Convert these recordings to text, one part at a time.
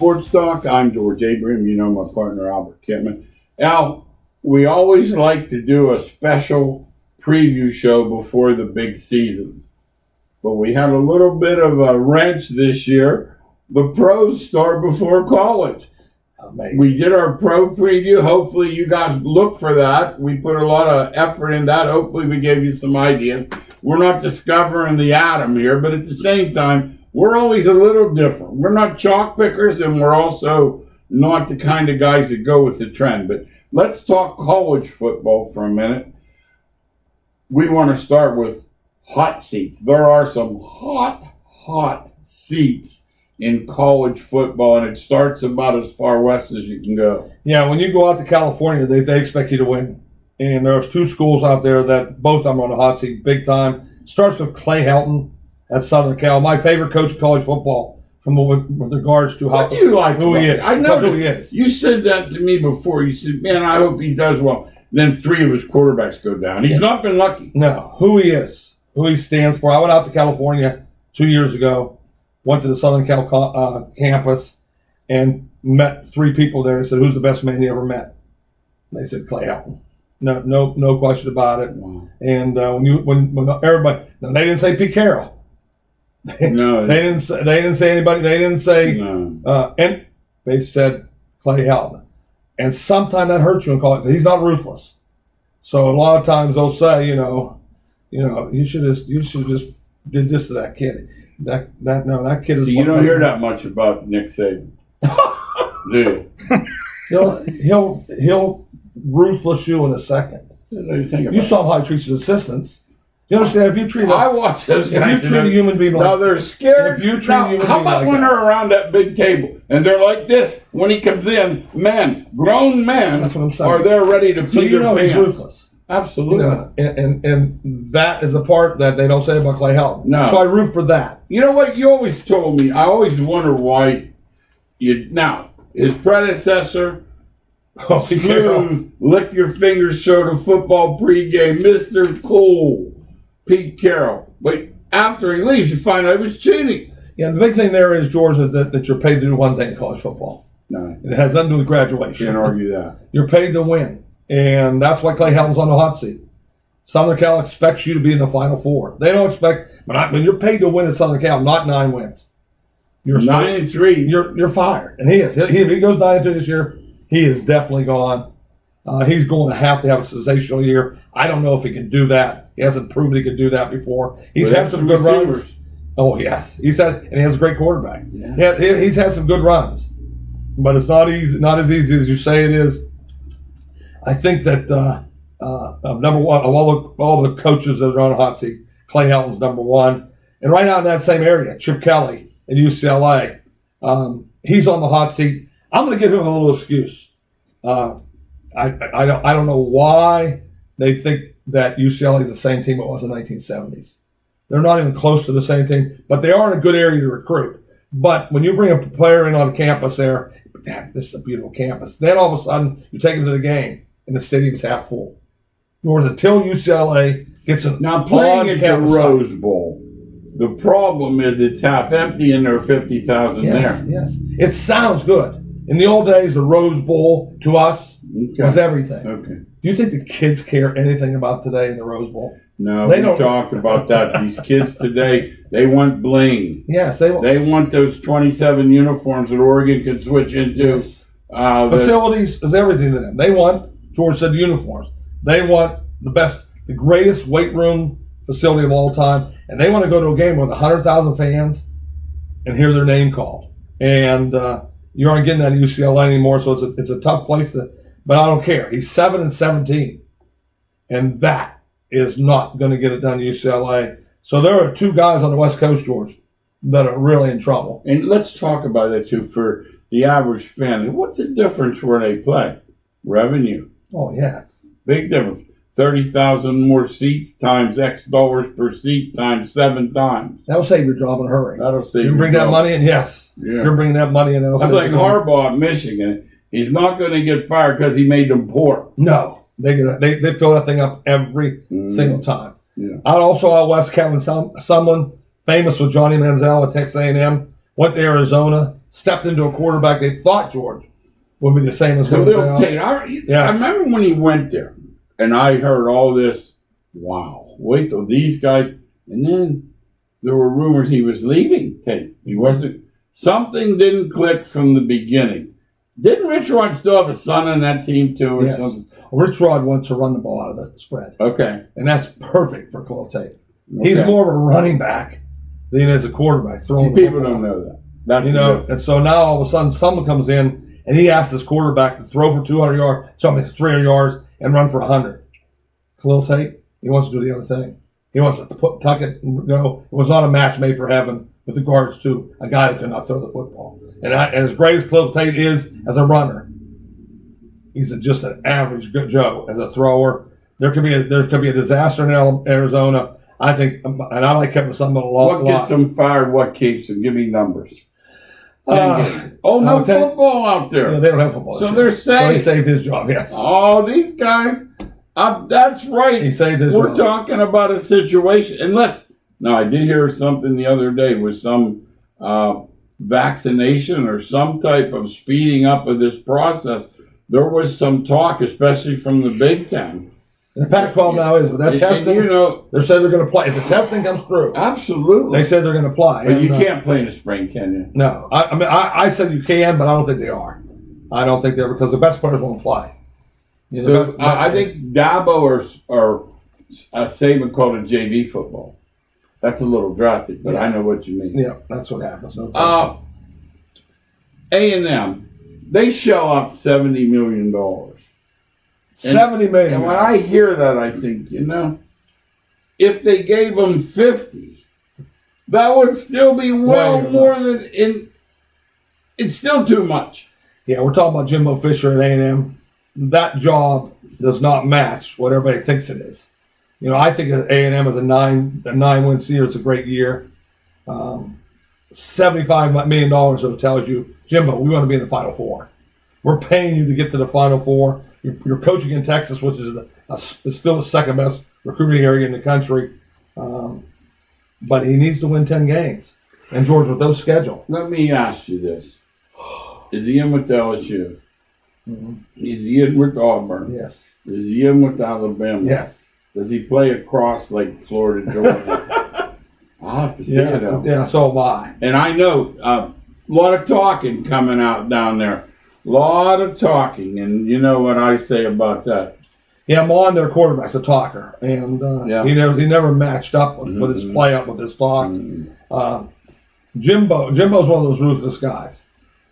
Sports Talk. I'm George Abraham. You know my partner Albert Kittman. Al, we always like to do a special preview show before the big seasons, but we had a little bit of a wrench this year. The pros start before college. Amazing. We did our pro preview. Hopefully you guys look for that. We put a lot of effort in that. Hopefully we gave you some ideas. We're not discovering the atom here, but at the same time, we're always a little different. We're not chalk pickers, and we're also not the kind of guys that go with the trend. But let's talk college football for a minute. We want to start with hot seats. There are some hot seats in college football, and it starts about as far west as you can go. Yeah, when you go out to California, they expect you to win. And there's two schools out there that both of them are on the hot seat big time. Starts with Clay Helton at Southern Cal. My favorite coach of college football with regards to what do you like who he is. I know who he is. You said that to me before. You said, man, I hope he does well. Then 3 of his quarterbacks go down. He's not been lucky. No, who he is, who he stands for. I went out to California 2 years ago, went to the Southern Cal campus, and met 3 people there. I said, who's the best man you ever met? And they said, Clay Helton. No question about it. Wow. And when everybody, now they didn't say Pete Carroll. No, they didn't say anybody. They didn't say, no. And they said Clay Helton. And sometimes that hurts you in college. He's not ruthless. So a lot of times they'll say, you should just did this to that kid. That kid is. See, you don't hear that much about Nick Saban, do you? He'll ruthless you in a second. You saw how he treats his assistants. You understand? If you treat I watch those guys. If you treat a human being like, now they're scared. If you treat a human how being about like when that? they're around that big table and they're like this when he comes in? Men, grown men, that's what I'm saying. Are there ready to pee so you their know pants. He's ruthless. Absolutely. And that is the part that they don't say about Clay Helton. No. So I root for that. You know what? You always told me. I always wonder why. His predecessor. Smooth, lick your fingers, show the football pregame, Mr. Cool, Pete Carroll. But after he leaves, you find out he was cheating. Yeah, the big thing there is, George, that you're paid to do one thing in college football. No. It has nothing to do with graduation. Can't argue that. You're paid to win. And that's why Clay Helton's on the hot seat. Southern Cal expects you to be in the Final Four. They don't expect, when you're paid to win at Southern Cal, not 9 wins. You're 9-3. You're fired. And he is. If he goes 9-3 this year, he is definitely gone. He's going to have a sensational year. I don't know if he can do that. He hasn't proven he could do that before. He's had some good runs. Oh, yes. And he has a great quarterback. Yeah, he's had some good runs. But it's not as easy as you say it is. I think that number one, of all the coaches that are on the hot seat, Clay Helton's number one. And right out in that same area, Chip Kelly at UCLA, he's on the hot seat. I'm going to give him a little excuse. I don't know why they think that UCLA is the same team it was in the 1970s. They're not even close to the same team, but they are in a good area to recruit. But when you bring a player in on campus there, this is a beautiful campus. Then all of a sudden you take him to the game and the stadium's half full. Whereas until UCLA gets now playing at the Rose Bowl, the problem is it's half empty and there are 50,000 there. Yes, it sounds good. In the old days, the Rose Bowl to us was everything. Okay. Do you think the kids care anything about today in the Rose Bowl? No, we talked about that. These kids today, they want bling. Yes, they want those 27 uniforms that Oregon can switch into. Yes. Facilities is everything to them. They want, George said, uniforms. They want the greatest weight room facility of all time, and they want to go to a game with 100,000 fans and hear their name called. And you aren't getting that at UCLA anymore, so it's a tough place but I don't care. He's 7-17, and that is not going to get it done at UCLA. So there are 2 guys on the West Coast, George, that are really in trouble. And let's talk about that too for the average fan. What's the difference where they play? Revenue. Oh yes, big difference. 30,000 more seats times X dollars per seat times 7 times. That'll save your job in a hurry. That'll save you bring that money in. Yes, you're bringing that money in. That's like Harbaugh at Michigan. He's not going to get fired because he made them poor. No, they fill that thing up every single time. Yeah. Also out west, Kevin Sumlin, famous with Johnny Manziel at Texas A&M, went to Arizona, stepped into a quarterback they thought George would be the same as Khalil Tate. I Yes. remember when he went there, and I heard all this. Wow, wait till these guys, and then there were rumors he was leaving Tate. He wasn't. Something didn't click from the beginning. Didn't Rich Rod still have a son on that team too, or Yes. something? Rich Rod wants to run the ball out of the spread, Okay. and that's perfect for Khalil Tate. He's Okay. more of a running back than he is a quarterback. See, Throwing people the ball. don't know that. That's You the know, difference. and so now all of a sudden someone comes in and he asks his quarterback to throw for 200 yards, 300 yards, and run for 100. Khalil Tate, he wants to do the other thing. He wants to tuck it and go. It was not a match made for heaven with regards to a guy who could not throw the football. And as great as Khalil Tate is as a runner, he's just an average good Joe as a thrower. There could be a disaster in Arizona. I think, and I like Kevin Summerall a lot. What gets them fired? What keeps them? Give me numbers. Uh, Oh, no okay. football out there. Yeah, they don't have football. So this they're year. So he safe. saved his job. Yes. Oh, these guys. That's right. He saved his We're job. talking about a situation. No, I did hear something the other day with some vaccination or some type of speeding up of this process. There was some talk, especially from the Big Ten. The Pac-12 now is with that testing. You know, They said they're going to play. If the testing comes through, absolutely. they said they're going to play. But you And, can't play in the spring, can you? No, I said you can, but I don't think they are. I don't think they're because the best players won't play. You know, So I think Dabo or Saban called it JV football. That's a little drastic, but Yeah. I know what you mean. yeah, that's what happens. No question. A&M, they shell out $70 million. $70 million. And when I hear that, I think, if they gave them 50, that would still be well Way more than it's still too much. Yeah, we're talking about Jimbo Fisher at A&M. That job does not match what everybody thinks it is. You know, I think A&M is a 9-win season. It's a great year. $75 million that tells you, Jimbo, we want to be in the Final Four. We're paying you to get to the Final Four. You're coaching in Texas, which is it's still the second best recruiting area in the country. But he needs to win 10 games. And George, with those schedule. Let me ask you this. Is he in with LSU? Mm-hmm. Is he in with Auburn? Yes. Is he in with Alabama? Yes. Does he play across like Florida, Georgia? I'll have to see it though. Yeah, so am I. And I know a lot of talking coming out down there. A lot of talking. And you know what I say about that. Yeah, Mon, their quarterback's a talker, and Yeah. he never matched up with his play up with his talk. Jimbo's one of those ruthless guys.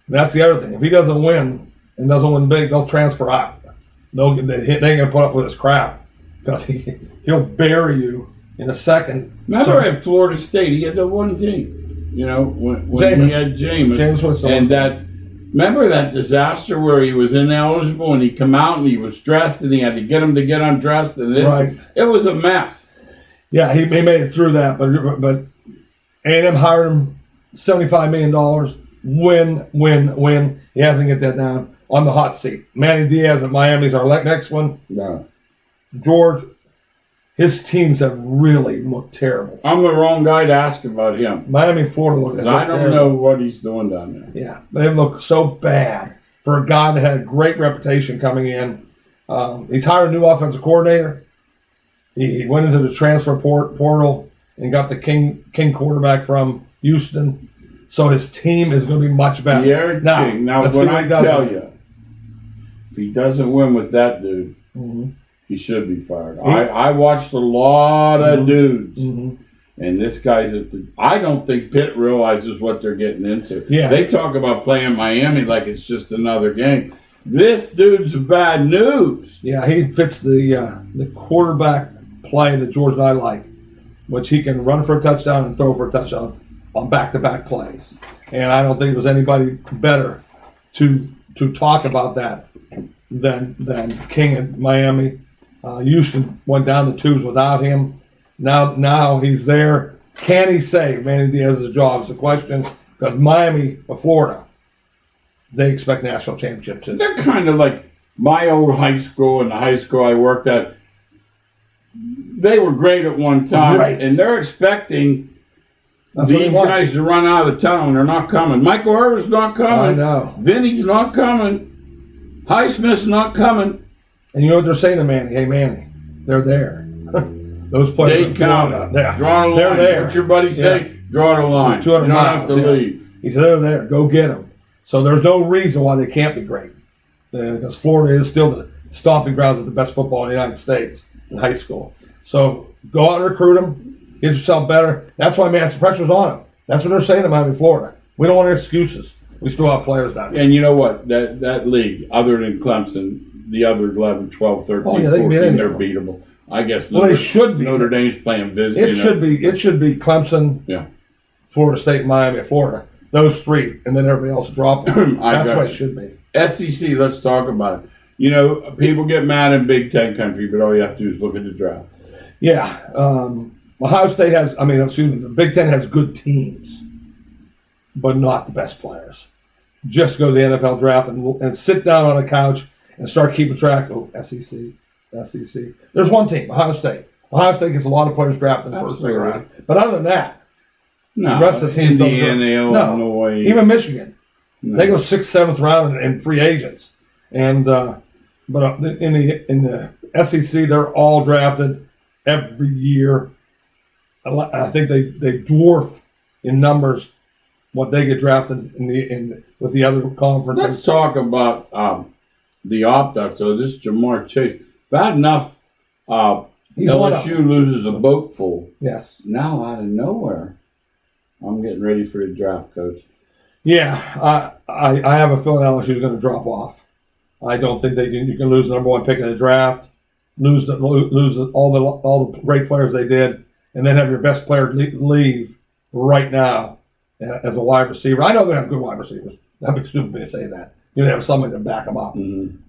And that's the other thing. If he doesn't win and doesn't win big, they'll transfer out. They ain't gonna put up with his crap because he'll bury you in a second. Remember at Florida State, he had the one team. You know, when Jameis. he had Jameis. Jameis was the and one. Remember that disaster where he was ineligible and he come out and he was dressed and he had to get him to get undressed and this. Right. It was a mess. Yeah, he made it through that, but A&M hired him $75 million. Win. He hasn't get that down on the hot seat. Manny Diaz at Miami's our next one. No. George, his teams have really looked terrible. I'm the wrong guy to ask about him. Miami, Florida look. Because I don't know what he's doing down there. Yeah, they look so bad for a guy that had a great reputation coming in. He's hired a new offensive coordinator. He went into the transfer portal and got the King quarterback from Houston. So his team is going to be much better. Pierre King. Now, let's when see what I he does tell with it. you, if he doesn't win with that dude, he should be fired. I watched a lot of dudes. And this guy's I don't think Pitt realizes what they're getting into. Yeah. They talk about playing Miami like it's just another game. This dude's bad news. Yeah, he fits the quarterback play that George and I like, which he can run for a touchdown and throw for a touchdown on back-to-back plays. And I don't think there's anybody better to talk about that than King at Miami. Houston went down the tubes without him. Now he's there. Can he save Manny Diaz's job is the question. Because Miami of Florida, they expect national championship too. They're kind of like my old high school and the high school I worked at. They were great at one time, Right. and they're expecting That's what These he wants. guys are run out of the tunnel and they're not coming. Michael Irvin's not coming. I know. Vinny's not coming. Highsmith's not coming. And you know what they're saying to Manny? Hey, Manny, they're there. Those players They are count. there. Draw a line. They're there. What's your buddy say? Draw the line. 200 you don't miles, have to yes. leave. He said they're there. Go get them. So there's no reason why they can't be great. Because Florida is still the stomping grounds of the best football in the United States in high school. So go out and recruit them. Get yourself better. That's why, man, the pressure's on them. That's what they're saying to Miami, Florida. We don't want any excuses. We still have players down here. And you know what? That league, other than Clemson, the other 11, 12, 13, Oh, yeah, they can beat 14, any they're of them. beatable. I guess Well, they should be. Notre Dame's playing visit. It should be Clemson, Yeah. Florida State, Miami, Florida. Those three, and then everybody else drop them. I That's got what you. it should be. SEC, let's talk about it. You know, people get mad in Big Ten country, but all you have to do is look at the draft. Yeah. Ohio State the Big Ten has good teams, but not the best players. Just go to the NFL draft and sit down on a couch and start keeping track. Oh, SEC. There's one team, Ohio State. Ohio State gets a lot of players drafted in the first round. But other than that, No, the rest of the teams don't do it. Indiana, Illinois. even Michigan. No. They go 6th, 7th round in free agents. And but in the SEC, they're all drafted every year. I think they dwarf in numbers what they get drafted with the other conferences. Let's talk about the opt-out. So this is Jamar Chase. Bad enough He's one of LSU loses a boat full. Yes. Now out of nowhere, I'm getting ready for the draft, Coach. Yeah, I have a feeling LSU is going to drop off. I don't think you can lose the number one pick in the draft, lose all the great players they did, and then have your best player leave right now as a wide receiver. I know they have good wide receivers. That'd be stupid of me to say that. You have somebody to back them up,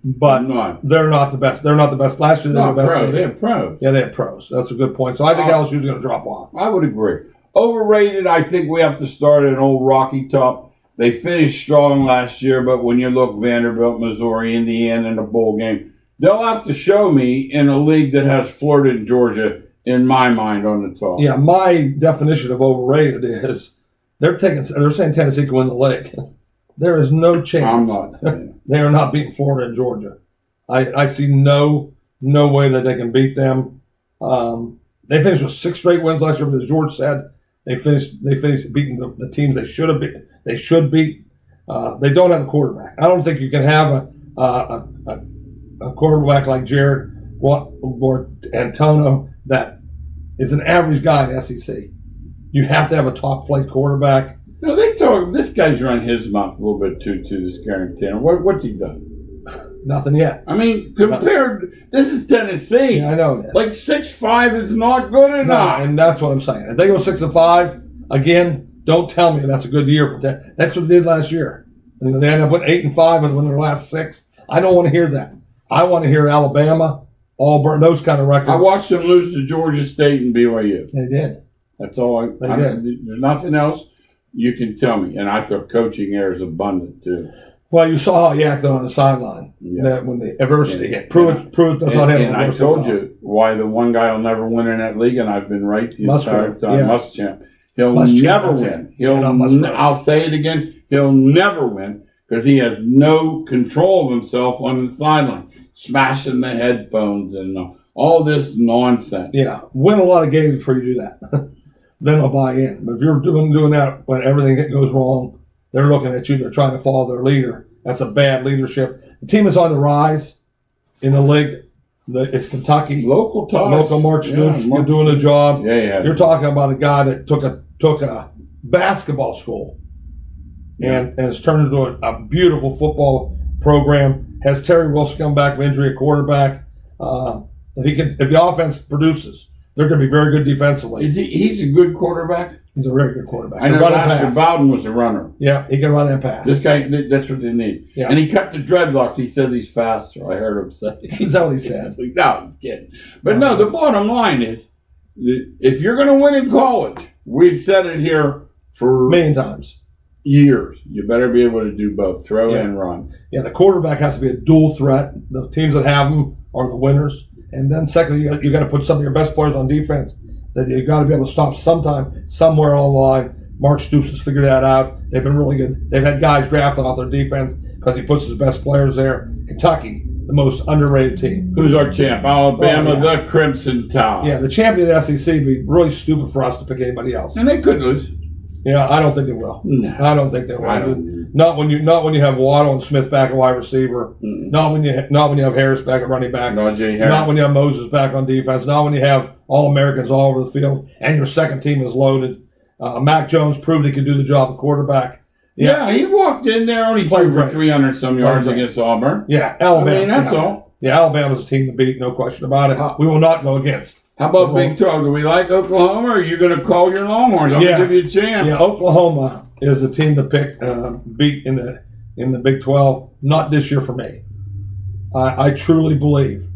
but they're not the best. They're not the best. Last year they were the best. Pros. They have pros. Yeah, they have pros. That's a good point. So I think LSU is going to drop off. I would agree. Overrated, I think we have to start at old Rocky Top. They finished strong last year, but when you look Vanderbilt, Missouri, Indiana in a bowl game, they'll have to show me in a league that has Florida and Georgia, in my mind, on the top. Yeah, my definition of overrated is they're saying Tennessee can win the league. There is no chance. I'm not saying they are not beating Florida and Georgia. I see no way that they can beat them. They finished with 6 straight wins last year, but as George said, they finished beating the teams they should have beat. They should beat. They don't have a quarterback. I don't think you can have a quarterback like Jared or Antonio that is an average guy in SEC. You have to have a top flight quarterback. You know, they talk. This guy's run his mouth a little bit too. This Carrington. What's he done? Nothing yet. I mean, compared, this is Tennessee. Yeah, I know this. Like 6'5" is not good enough. No, and that's what I'm saying. If they go 6-5 again, don't tell me that's a good year for that. That's what they did last year. And they ended up with 8-5 and win their last 6. I don't want to hear that. I want to hear Alabama, Auburn, those kind of records. I watched them lose to Georgia State and BYU. They did. That's all. They did. There's nothing else you can tell me. And I thought coaching there is abundant too. Well, you saw how he acted on the sideline that when the adversity hit. Pruitt does not have And I told you why the one guy will never win in that league, and I've been right the entire time. Yeah. Muschamp. He'll Muschamp, never that's win. it. I'll say it again. He'll never win because he has no control of himself on the sideline, smashing the headphones and all this nonsense. Yeah, win a lot of games before you do that. Then they'll buy in. But if you're doing that when everything goes wrong, they're looking at you. They're trying to follow their leader. That's a bad leadership. The team is on the rise in the league. It's Kentucky. Local ties. Local Mark Stoops. You're doing the job. Yeah. You're talking about a guy that took a basketball school and has turned into a beautiful football program. Has Terry Wilson come back from injury at quarterback. If the offense produces, they're going to be very good defensively. He's a good quarterback. He's a very good quarterback. I know last year Bowden was a runner. Yeah, he can run and pass. This guy, that's what they need. Yeah. And he cut the dreadlocks. He says he's faster. I heard him say. Is that what he said? No, he's kidding. But no, the bottom line is, if you're going to win in college, we've said it here for million times. Years. You better be able to do both, throw and run. Yeah, the quarterback has to be a dual threat. The teams that have them are the winners. And then secondly, you got to put some of your best players on defense. that you've got to be able to stop sometime, somewhere along the line. Mark Stoops has figured that out. They've been really good. They've had guys drafted off their defense because he puts his best players there. Kentucky, the most underrated team. Who's our champ? Alabama, Oh, yeah. the Crimson Tide. Yeah, the champion of the SEC would be really stupid for us to pick anybody else. And they could lose. Yeah, I don't think they will. No. I don't think they will. I don't. Not when you have Waddle and Smith back at wide receiver. Not when you have Harris back at running back. No, Jay Harris. Not when you have Moses back on defense. Not when you have all Americans all over the field and your second team is loaded. Mac Jones proved he could do the job of quarterback. Yeah, he walked in there only Played threw for great. 300 some yards Played great. against Auburn. Yeah, Alabama. I mean, that's yeah. all. Yeah, Alabama's a team to beat, no question about it. We will not go against. How about Big 12? Do we like Oklahoma, or are you going to call your Longhorns? I'm Yeah. going to give you a chance. Yeah, Oklahoma is the team to beat in the Big 12. Not this year for me. I truly believe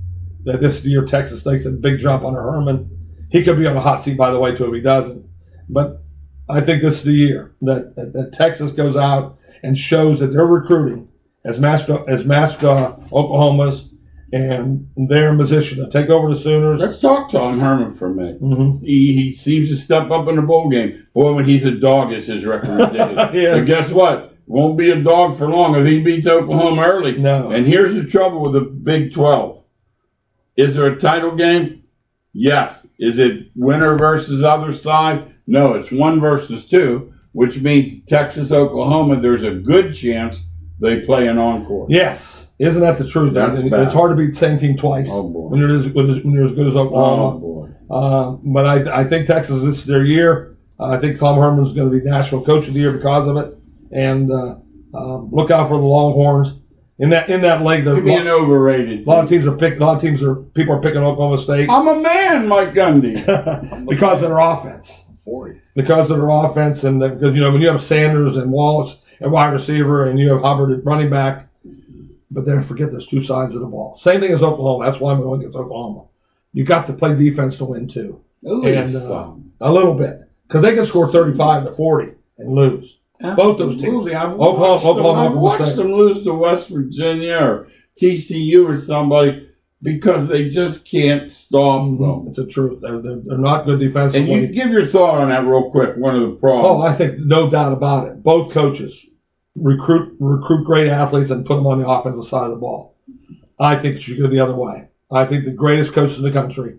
that this is the year Texas takes a big jump under Herman. He could be on a hot seat, by the way, too, if he doesn't. But I think this is the year that Texas goes out and shows that they're recruiting as matched Oklahoma's, and they're in position to take over the Sooners. Let's talk Tom Herman for a minute. Mm-hmm. He seems to step up in the bowl game. Boy, when he's a dog, is his record ridiculous. Yes. But guess what? Won't be a dog for long if he beats Oklahoma early. No. And here's the trouble with the Big 12. Is there a title game? Yes. Is it winner versus other side? No, it's 1 versus 2, which means Texas, Oklahoma, there's a good chance they play an encore. Yes. Isn't that the truth? That's It's bad. hard to beat the same team twice. Oh, boy. When you're as good as Oklahoma. Oh, boy. But I think Texas, this is their year. I think Tom Herman's going to be National Coach of the Year because of it. And look out for the Longhorns in that league. They're being overrated. A lot of teams are picking Oklahoma State I'm a man, Mike Gundy. because of their offense. 40. Because of their offense, and because when you have Sanders and Wallace at wide receiver, and you have Hubbard at running back, but then forget there's 2 sides of the ball. Same thing as Oklahoma. That's why I'm going against Oklahoma. You got to play defense to win too, and a little bit because they can score 35-40 and lose. Both those teams. I've Oklahoma watched State. them lose to West Virginia or TCU or somebody because they just can't stop them. It's the truth. They're not good And defensively. you give your thought on that real quick. One of the Oh, problems. I think no doubt about it. Both coaches recruit great athletes and put them on the offensive side of the ball. I think it should go the other way. I think the greatest coaches in the country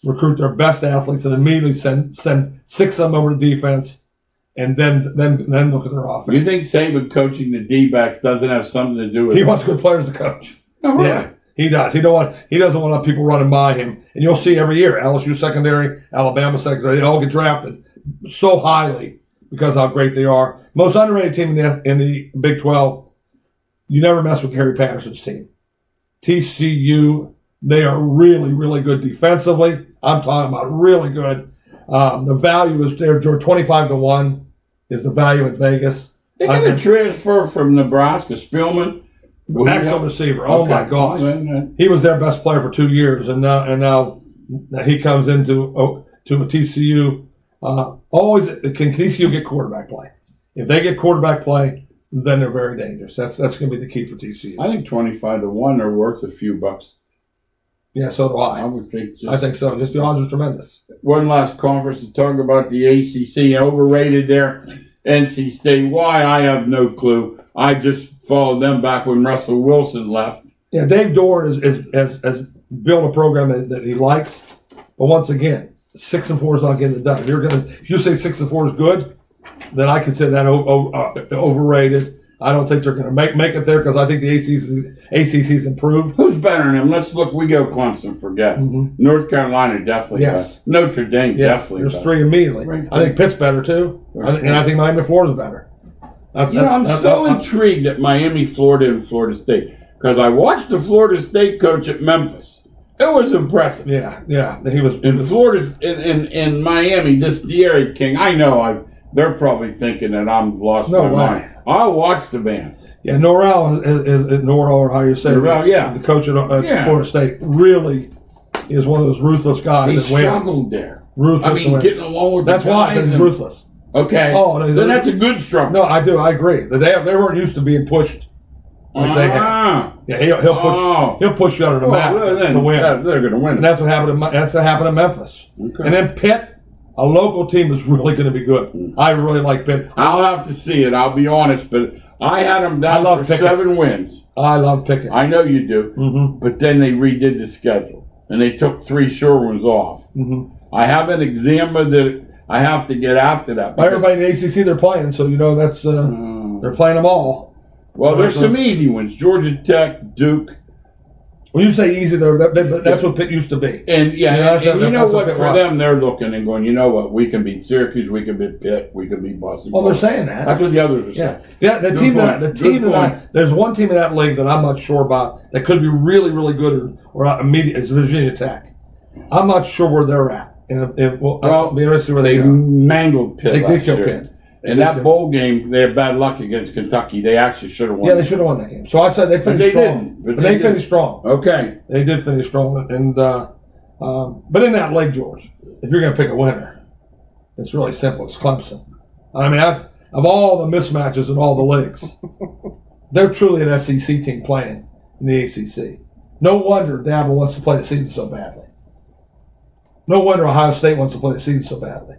recruit their best athletes and immediately send 6 of them over to defense, and then look at their offense. You think Saban coaching the D-backs doesn't have something to do with He it? wants good players to coach. Oh, really? Yeah, he does. He doesn't want people running by him. And you'll see every year, LSU secondary, Alabama secondary, they all get drafted so highly because of how great they are. Most underrated team in the Big 12, you never mess with Gary Patterson's team. TCU, they are really, really good defensively. I'm talking about really good. The value is there, George, 25-1 is the value in Vegas. They got a transfer from Nebraska, Spielman. Excellent receiver. Oh, my gosh. He was their best player for 2 years, and now he comes into to a TCU. Always can TCU get quarterback play? If they get quarterback play, then they're very dangerous. That's going to be the key for TCU. I think 25-1 are worth a few bucks. Yeah, so do I I. would think. I think so. Just the odds are tremendous. One last conference to talk about the ACC. Overrated there. NC State. Why? I have no clue. I just followed them back when Russell Wilson left. Yeah, Dave Dorr has built a program that he likes, but once again, 6-4 is not getting it done. If you say 6-4 is good, then I consider that overrated. I don't think they're going to make it there because I think the ACC's improved. Who's better than him? Let's look. We go Clemson. Forget. North Carolina definitely. Yes. Better. Notre Dame definitely. There's better. 3 immediately. Right. I think Pitt's better too, and I think Miami, Florida's better. I'm so intrigued at Miami, Florida, and Florida State because I watched the Florida State coach at Memphis. It was impressive. Yeah, he was In Florida, in Miami, this De'Aaron King. I know they're probably thinking that I'm lost my mind. I watched the man. Yeah, Norrell is Norrell, or how you say Norrell, yeah. The coach at Florida State really is one of those ruthless guys He that wins. struggled there. Ruthless. I mean, getting along with that's the why guys. he's ruthless. Okay. Oh, then that's a good struggle. No, I do. I agree. They weren't used to being pushed like they have. Yeah, he'll push you under the map to win. They're going to win. And that's what happened. That's what happened in Memphis. Okay. And then Pitt. A local team is really going to be good. I really like Pitt. I'll have to see it. I'll be honest, but I had them down for Pickett. 7 wins. I love Pickett. I know you do. Mm-hmm. But then they redid the schedule, and they took 3 sure ones off. Mm-hmm. I haven't examined it. I have to get after that. Everybody in the ACC they're playing, so you know that's they're playing them all. Well, there's some easy ones: Georgia Tech, Duke. When you say easy, that's what Pitt used to be. And Yeah, and you know what? Pitt For was. them, they're looking and going, you know what? We can beat Syracuse, we can beat Pitt, we can beat Boston. Well, they're saying that. That's what the others are saying. Yeah. The Good team point. that Good point. there's one team in that league that I'm not sure about that could be really, really good or immediate is Virginia Tech. I'm not sure where they're at. I'll be interested where they they go. mangled Pitt They last killed year. Pitt. In that bowl game, they had bad luck against Kentucky. They actually should have won. Yeah, they should have won that game. So I said they finished they strong. didn't. But But they they finished strong. Okay. They did finish strong. And but in that league, George, if you're going to pick a winner, it's really simple. It's Clemson. I mean, of all the mismatches in all the leagues, they're truly an SEC team playing in the ACC. No wonder Dabble wants to play the season so badly. No wonder Ohio State wants to play the season so badly.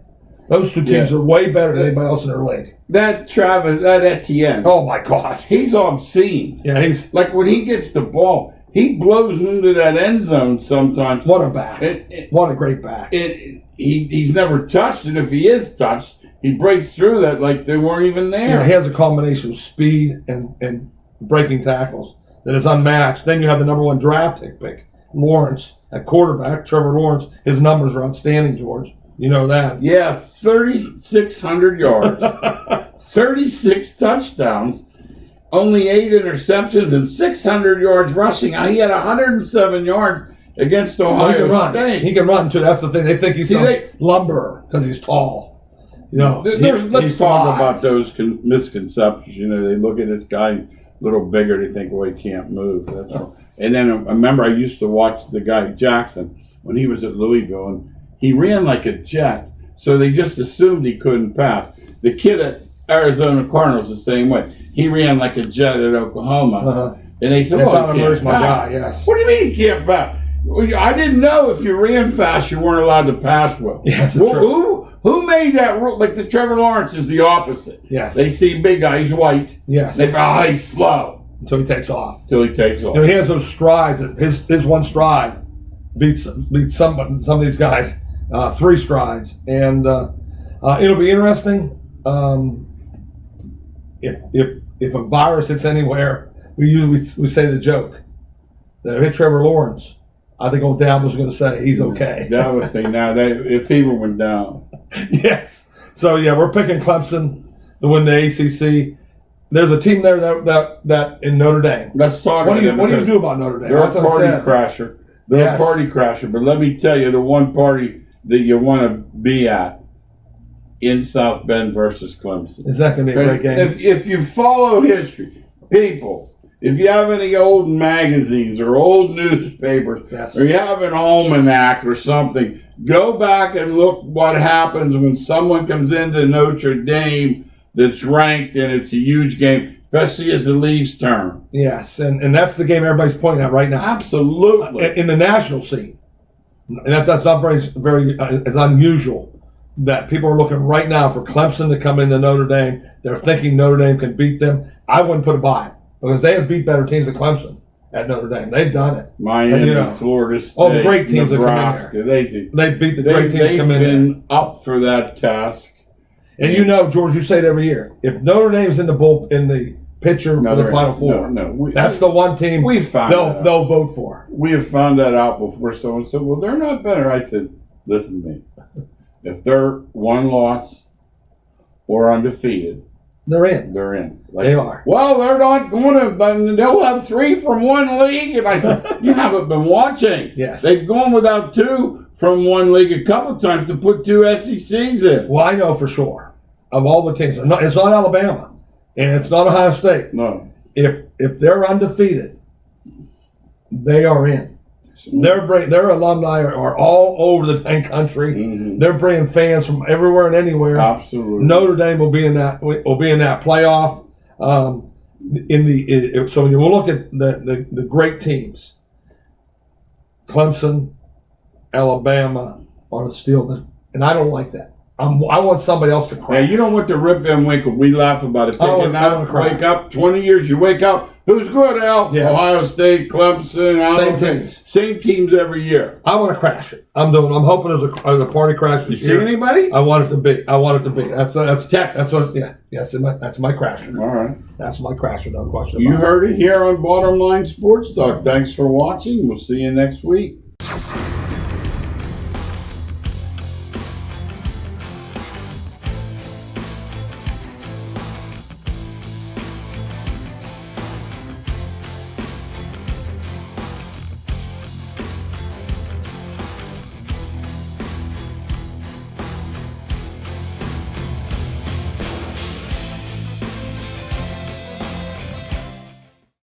Those two teams are way better than anybody else in their league. That Etienne. Oh my gosh, he's obscene. Yeah, he's like when he gets the ball, he blows into that end zone sometimes. What a back! What a great back! He's never touched, and if he is touched, he breaks through that like they weren't even there. Yeah, he has a combination of speed and breaking tackles that is unmatched. Then you have the number 1 draft pick, Lawrence, at quarterback, Trevor Lawrence. His numbers are outstanding, George. You know that. Yeah, 3,600 yards, 36 touchdowns, only 8 interceptions, and 600 yards rushing. He had 107 yards against Ohio State. He can run, too. That's the thing. They think he's lumber because he's tall. You know, let's talk about those misconceptions. You know, they look at this guy a little bigger, they think, well, he can't move. That's all. And then I remember I used to watch the guy Jackson when he was at Louisville, and he ran like a jet, so they just assumed he couldn't pass. The kid at Arizona Cardinals the same way. He ran like a jet at Oklahoma, and they said, "Oh, he can't my pass." guy. Yes. What do you mean he can't pass? I didn't know if you ran fast, you weren't allowed to pass well. Yes, who made that rule? Like the Trevor Lawrence is the opposite. Yes. They see big guy, he's white. Yes. They go, he's slow. Until he takes off. You know, he has those strides. His one stride beats some of these guys 3 strides, and it'll be interesting if a virus hits anywhere. We say the joke that if it hit Trevor Lawrence, I think old Dabble's going to say he's okay. That was the now that fever went down. Yes. So yeah, we're picking Clemson to win the ACC. There's a team there that in Notre Dame. Let's talk about them. What do you do about Notre Dame? They're a party crasher. They're a party crasher. But let me tell you, the one party that you want to be at in South Bend versus Clemson. Is that going to be a great game? If you follow history, people, if you have any old magazines or old newspapers, or you have an almanac or something, go back and look what happens when someone comes into Notre Dame that's ranked, and it's a huge game, especially as the leaves turn. Yes, and that's the game everybody's pointing at right now. Absolutely. In the national scene. And that's not very as unusual that people are looking right now for Clemson to come into Notre Dame. They're thinking Notre Dame can beat them. I wouldn't put it by because they have beat better teams than Clemson at Notre Dame. They've done it. Miami, Florida State, the great teams Nebraska, that come in there. They beat the great teams come in there. They've been up for that task. And you know, George, you say it every year. If Notre Dame's in the picture for the Final Four, that's the one team they'll vote for. We have found that out before. Someone said, "Well, they're not better." I said, "Listen to me. If they're 1 loss or undefeated, they're in. They're in. They are. Well, they're not going to. They'll have 3 from 1 league." And I said, "You haven't been watching. Yes, they've gone without 2 from 1 league a couple of times to put 2 SECs in." Well, I know for sure of all the teams. It's not Alabama, and it's not Ohio State. No. If they're undefeated, they are in. Their alumni are all over the dang country. Mm-hmm. They're bringing fans from everywhere and anywhere. Absolutely. Notre Dame will be in that playoff. So when you look at the great teams, Clemson, Alabama are still and I don't like that. I want somebody else to Yeah, crash. you don't want to rip and winkle. We laugh about it. I Take wanna it out, crash. wake up. 20 years, you wake up. Who's good, Al? Yes. Ohio State, Clemson, Alabama. Same teams. Same teams every year. I want to crash it. I'm hoping there's a party crash You this see year. anybody? I want it to be. That's Texas. That's what. Yeah. Yes. That's my crasher. All right. That's my crasher. No question. You about it. heard it here on Bottom Line Sports Talk. Thanks for watching. We'll see you next week.